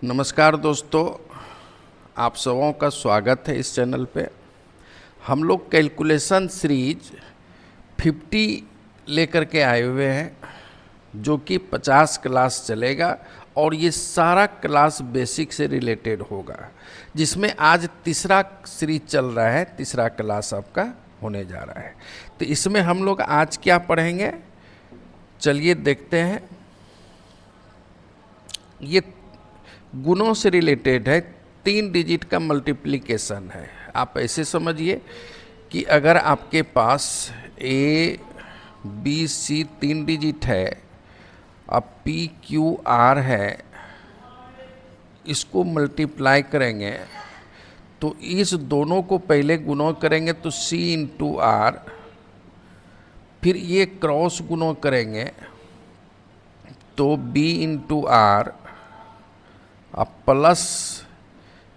नमस्कार दोस्तों, आप सबों का स्वागत है इस चैनल पे। हम लोग कैलकुलेशन सीरीज 50 लेकर के आए हुए हैं, जो कि 50 क्लास चलेगा और ये सारा क्लास बेसिक से रिलेटेड होगा, जिसमें आज तीसरा सीरीज चल रहा है। तीसरा क्लास आपका होने जा रहा है। तो इसमें हम लोग आज क्या पढ़ेंगे, चलिए देखते हैं। ये गुणों से रिलेटेड है, 3 डिजिट का मल्टीप्लिकेशन है। आप ऐसे समझिए कि अगर आपके पास ए बी सी 3 डिजिट है, अब पी क्यू आर है, इसको मल्टीप्लाई करेंगे तो इस दोनों को पहले गुणा करेंगे तो सी इंटू आर, फिर ये क्रॉस गुणा करेंगे तो बी इंटू आर, अब प्लस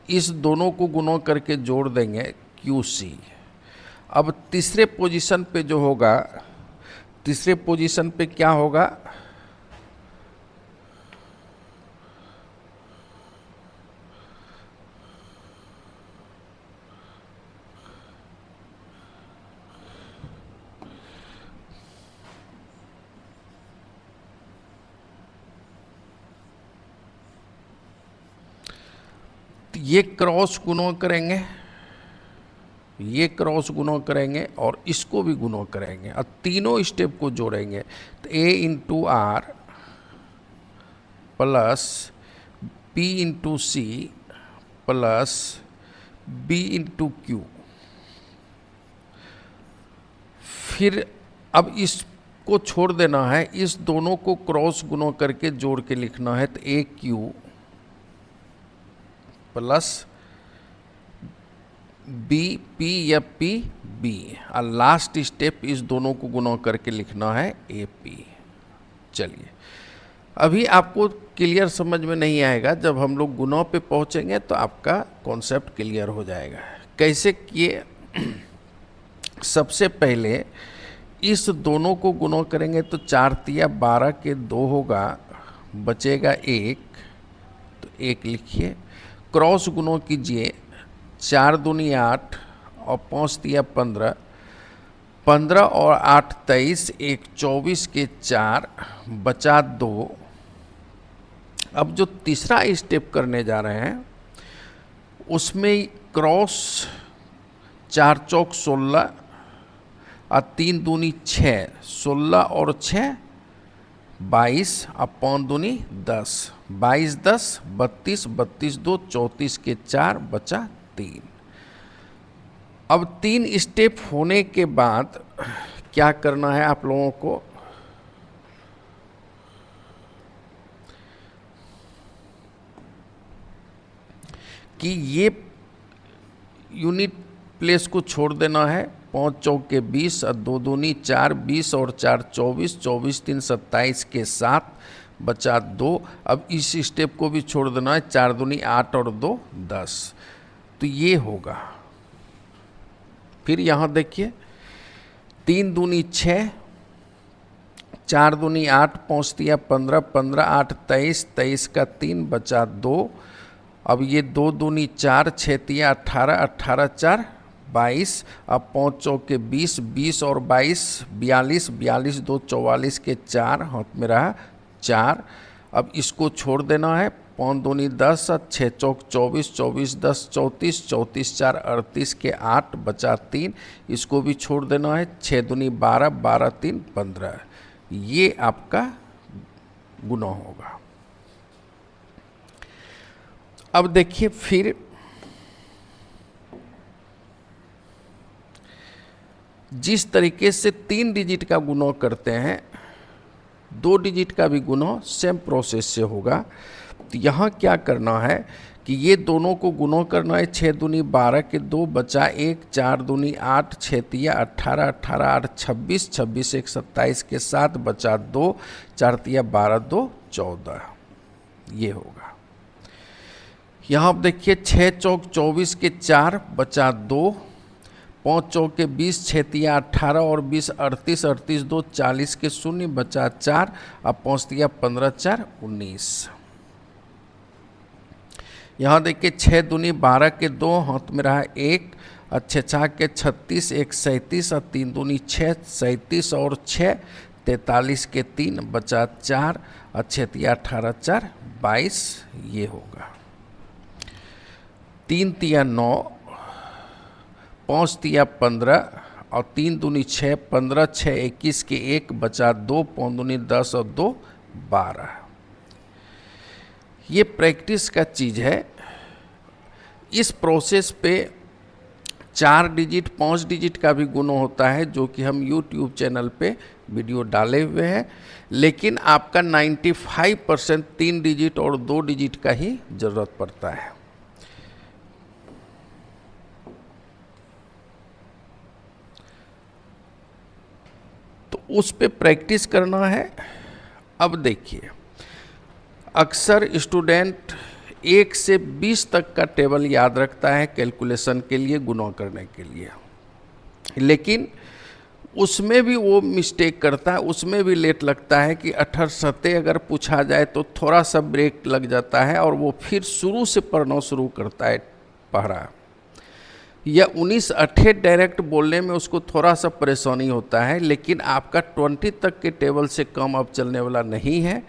इस दोनों को गुणा करके जोड़ देंगे क्यू सी। अब तीसरे पोजीशन पे जो होगा, तीसरे पोजीशन पे क्या होगा, ये क्रॉस गुणा करेंगे, ये क्रॉस गुणा करेंगे और इसको भी गुणा करेंगे और तीनों स्टेप को जोड़ेंगे तो A into R plus B into C plus B into Q. फिर अब इसको छोड़ देना है, इस दोनों को क्रॉस गुणा करके जोड़ के लिखना है तो ए क्यू प्लस बी पी या पी बी, और लास्ट स्टेप इस दोनों को गुणा करके लिखना है ए पी। चलिए, अभी आपको क्लियर समझ में नहीं आएगा, जब हम लोग गुणा पे पहुंचेंगे तो आपका कॉन्सेप्ट क्लियर हो जाएगा। कैसे किए, सबसे पहले इस दोनों को गुणा करेंगे तो 4 तिया 12 के 2 होगा, बचेगा 1, तो 1 लिखिए। क्रॉस गुणों कीजिए, 4 दूनी 8 और 5 तिया 15, 15 और 8 23, 1 24 के 4, बचा 2। अब जो तीसरा स्टेप करने जा रहे हैं उसमें क्रॉस 4 चौक 16 और 3 दूनी 6, 16 और 6 22 और 5 दूनी 10, 22 10 32, 32 2 34 के 4, बचा 3। अब 3 स्टेप होने के बाद क्या करना है आप लोगों को, कि ये यूनिट प्लेस को छोड़ देना है। 5 चौक के 20 और 2 दूनी 4, 20 और 4 24, 24 3 27 के 7, बचा 2। अब इस स्टेप को भी छोड़ देना है, 4 दूनी 8 और 2 10, तो ये होगा। फिर यहाँ देखिए, 3 दूनी 6, 4 दूनी 8, 5 तिया 15, 15 8 23, 23 का 3, बचा 2। अब ये 2 दूनी 4, 6 तिया 18, 18 4 22, अब 5 चौक के 20, 20 और 22 42, 42 2 44 के 4, हाथ में रहा 4। अब इसको छोड़ देना है, 5 दूनी 10, 6 चौक 24, 24 10 34, 34 4 38 के 8, बचा 3। इसको भी छोड़ देना है, 6 दूनी 12, 12 3 15। ये आपका गुना होगा। अब देखिए, फिर जिस तरीके से 3 डिजिट का गुणा करते हैं, 2 डिजिट का भी गुणा सेम प्रोसेस से होगा। तो यहाँ क्या करना है कि ये दोनों को गुणा करना है, 6 दूनी 12 के 2, बचा 1, 4 दूनी 8, 6 तिया 18, 18 8 26, 26 1 27 के 7, बचा 2, 4 तिया 12 2 14, ये होगा। यहाँ आप देखिए, 6 चौक 24 के 4, बचा 2, 5 चौक के 20, 6 तिया 18 और 20 38, 38 2 40 के 0, बचा 4, अब 5 तिया 15 4 19। यहाँ देखिए 6 दूनी 12 के 2 हाथ में रहा 1 और 6 के 36 1 37 और 3 दूनी 6 37 और 6 43 के 3 बचा 4 और 6 तिया 18 4 22 ये होगा। 3 तिया 9 5 तिया 15 और 3 दूनी 6 15 6 21 के 1 बचा 2 5 दूनी 10 और 2 12। ये प्रैक्टिस का चीज़ है। इस प्रोसेस पे 4 डिजिट 5 डिजिट का भी गुणा होता है जो कि हम YouTube चैनल पे वीडियो डाले हुए हैं, लेकिन आपका 95% 3 डिजिट और 2 डिजिट का ही ज़रूरत पड़ता है। तो उस पे प्रैक्टिस करना है। अब देखिए, अक्सर स्टूडेंट 1 से 20 तक का टेबल याद रखता है कैलकुलेशन के लिए, गुणा करने के लिए, लेकिन उसमें भी वो मिस्टेक करता है, उसमें भी लेट लगता है कि 18 सते अगर पूछा जाए तो थोड़ा सा ब्रेक लग जाता है और वो फिर शुरू से पढ़ना शुरू करता है पढ़ा, या 19 अट्ठे डायरेक्ट बोलने में उसको थोड़ा सा परेशानी होता है। लेकिन आपका 20 तक के टेबल से कम अब चलने वाला नहीं है।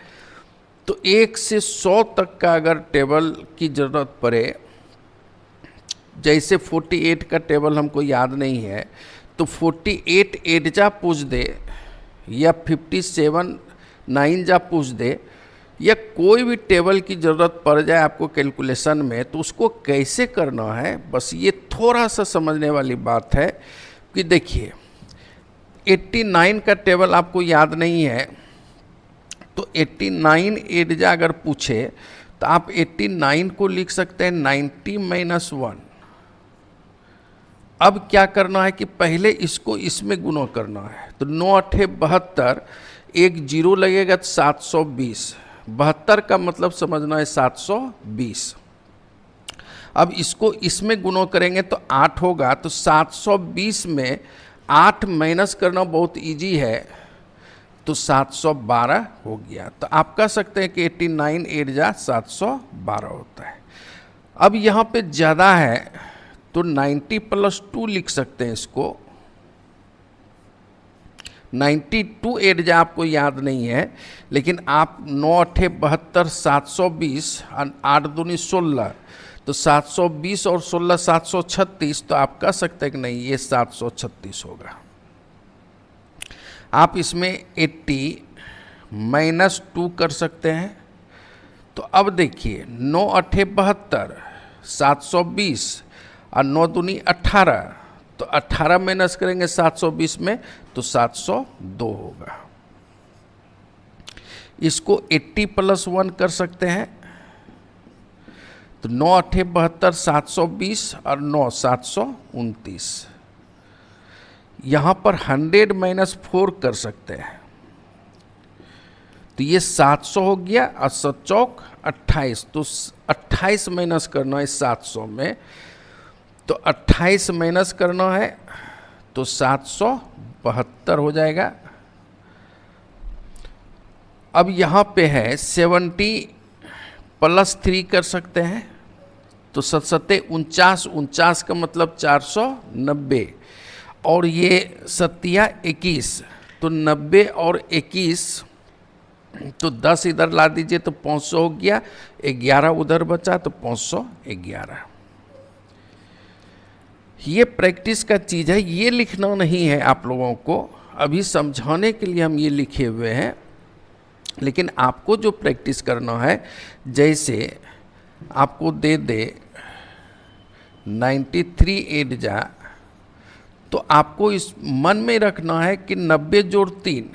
तो 1 से 100 तक का अगर टेबल की ज़रूरत पड़े, जैसे 48 का टेबल हमको याद नहीं है तो 48 8 जा पूछ दे, या 57 9 जा पूछ दे, या कोई भी टेबल की ज़रूरत पड़ जाए आपको कैलकुलेशन में, तो उसको कैसे करना है, बस ये थोड़ा सा समझने वाली बात है। कि देखिए 89 का टेबल आपको याद नहीं है तो 89 8 जा अगर पूछे तो आप 89 को लिख सकते हैं 90 - 1। अब क्या करना है कि पहले इसको इसमें गुणा करना है। तो 9 अट्ठे 72, एक जीरो लगेगा तो 720, 72 का मतलब समझना है 720। अब इसको इसमें गुणा करेंगे तो 8 होगा। तो 720 में 8 माइनस करना बहुत इजी है, तो 712 हो गया। तो आप कह सकते हैं कि 89 8 जा 712 होता है। अब यहाँ पे ज़्यादा है तो 90 + 2 लिख सकते हैं इसको। 92 8 जा आपको याद नहीं है, लेकिन आप 9 अट्ठे 72 720 8 दूनी 16, तो 720 और 16 736। तो आप कह सकते हैं कि नहीं ये 736 होगा। आप इसमें 80 - 2 कर सकते हैं। तो अब देखिए 9 अट्ठे 72 720 और 9 दूनी 18, तो 18 माइनस करेंगे 720 में तो 702 होगा। इसको 80 + 1 कर सकते हैं। तो 9 अट्ठे 72 720 और 9 729। यहाँ पर 100 - 4 कर सकते हैं। तो ये 700 हो गया और 7 चौक 28, तो 28 माइनस करना है 700 में। तो 28 माइनस करना है तो 772 हो जाएगा। अब यहाँ पे है 70 + 3 कर सकते हैं। तो 7 49, 49 का मतलब 490, और ये 7 21, तो 90 और 21, तो 10 इधर ला दीजिए तो 500 हो गया, 11 उधर बचा तो 511। ये प्रैक्टिस का चीज़ है, ये लिखना नहीं है आप लोगों को, अभी समझाने के लिए हम ये लिखे हुए हैं। लेकिन आपको जो प्रैक्टिस करना है, जैसे आपको दे दे 93 8 जा, तो आपको इस मन में रखना है कि 90 जोड़ 3,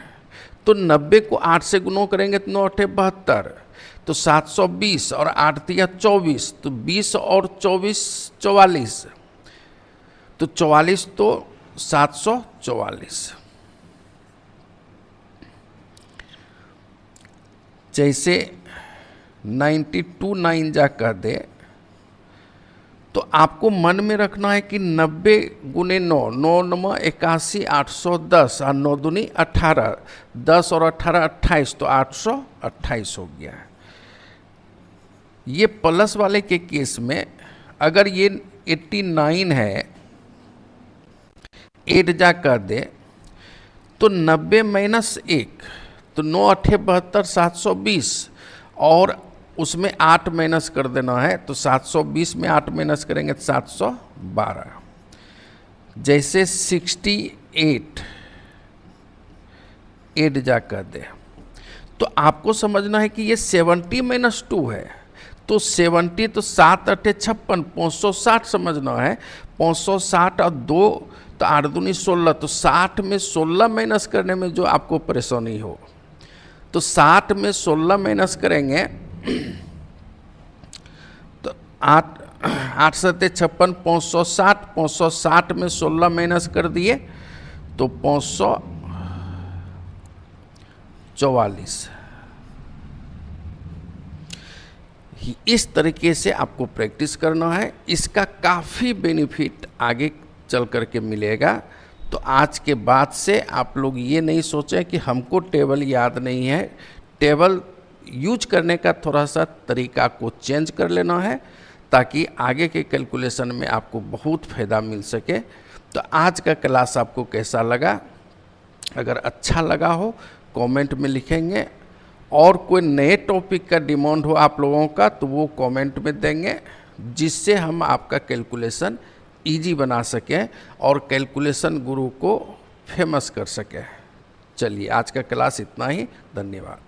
तो 90 को 8 से गुणा करेंगे तो 9 अट्ठे 72, तो 720 और 8 तिया 24, तो 20 और 24 44, तो 44 तो 744। जैसे 92 9 जा कह दे, तो आपको मन में रखना है कि 90 × 9, 9 9 81 810 और 9 दूनी 18, 10 और 18 28, तो 828 हो गया। ये प्लस वाले के केस में अगर ये 89 है, 8 जा कर दे तो 90 माइनस 1 तो 9 8 72 720 और उसमें 8 माइनस कर देना है तो 720 में 8 माइनस करेंगे तो 712। जैसे 68 8 जा कर दे तो आपको समझना है कि ये 70 माइनस 2 है तो 70 तो 7 8 56 560 समझना है। 560 और 2 तो 8 दूनी 16 तो 60 में 16 माइनस करने में जो आपको परेशानी हो तो 60 में 16 माइनस करेंगे तो 8 7 56 560 560 में 16 माइनस कर दिए तो 544। इस तरीके से आपको प्रैक्टिस करना है, इसका काफ़ी बेनिफिट आगे चल कर के मिलेगा। तो आज के बाद से आप लोग ये नहीं सोचें कि हमको टेबल याद नहीं है, टेबल यूज करने का थोड़ा सा तरीका को चेंज कर लेना है ताकि आगे के कैलकुलेशन में आपको बहुत फ़ायदा मिल सके। तो आज का क्लास आपको कैसा लगा? अगर अच्छा लगा हो कमेंट में लिखेंगे, और कोई नए टॉपिक का डिमांड हो आप लोगों का तो वो कमेंट में देंगे, जिससे हम आपका कैलकुलेशन इजी बना सकें और कैलकुलेशन गुरु को फेमस कर सकें। चलिए आज का क्लास इतना ही, धन्यवाद।